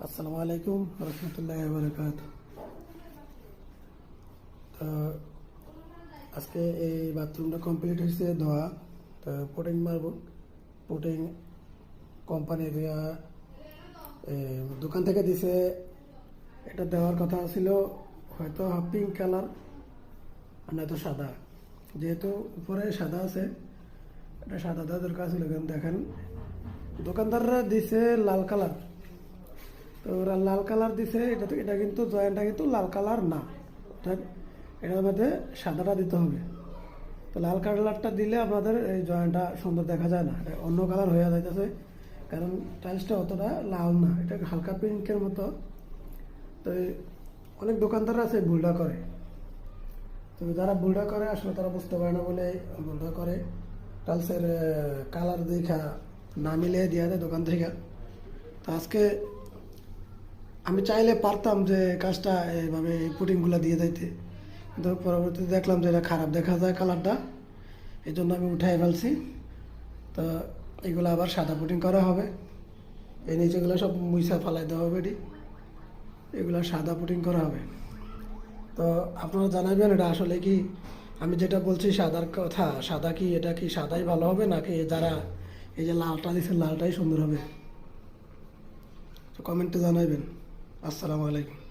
আসসালামু আলাইকুম রহমতুল্লাহি ওয়া বারাকাতুহু। তো আজকে এই বাথরুমটা কমপ্লিট হয়েছে ধোয়া। তো পুটিং মারব। পুটিং কোম্পানির দোকান থেকে দিছে। এটা দেওয়ার কথা ছিল হয়তো পিঙ্ক কালার আর নয়তো সাদা। যেহেতু উপরে সাদা আছে, এটা সাদা দেওয়া দরকার ছিল। কিন্তু দেখেন দোকানদাররা দিছে লাল কালার। তো ওরা লাল কালার দিছে, এটা কিন্তু জয়েন্টটা কিন্তু লাল কালার না, অর্থাৎ এটার মধ্যে সাদাটা দিতে হবে। তো লাল কালারটা দিলে আপনাদের এই জয়েন্টটা সুন্দর দেখা যায় না, এটা অন্য কালার হয়ে যাইতেছে। কারণ টাইলসটা অতটা লাল না, এটা হালকা পিঙ্কের মতো। তো অনেক দোকানদাররা আছে ভুলটা করে। তো যারা ভুলটা করে আসলে তারা বুঝতে পারে না বলে ভুলটা করে। টাইলসের কালার দেখা না মিলিয়ে দেওয়া যায় দোকান থেকে। তো আজকে আমি চাইলে পারতাম যে কাজটা এইভাবে পুটিংগুলো দিয়ে যাইতে, কিন্তু পরবর্তীতে দেখলাম যে এটা খারাপ দেখা যায় কালারটা, এই জন্য আমি উঠাই ফেলছি। তো এগুলো আবার সাদা পুটিং করা হবে। এই নিচেগুলো সব মুইসা ফালাই দেওয়া হবে, এগুলো সাদা পুটিং করা হবে। তো আপনারা জানাবেন এটা আসলে কি আমি যেটা বলছি সাদার কথা, সাদা কি এটা কি সাদাই ভালো হবে নাকি যারা এই যে লালটা দিচ্ছে লালটাই সুন্দর হবে? তো কমেন্টে জানাবেন। আসসালামু আলাইকুম।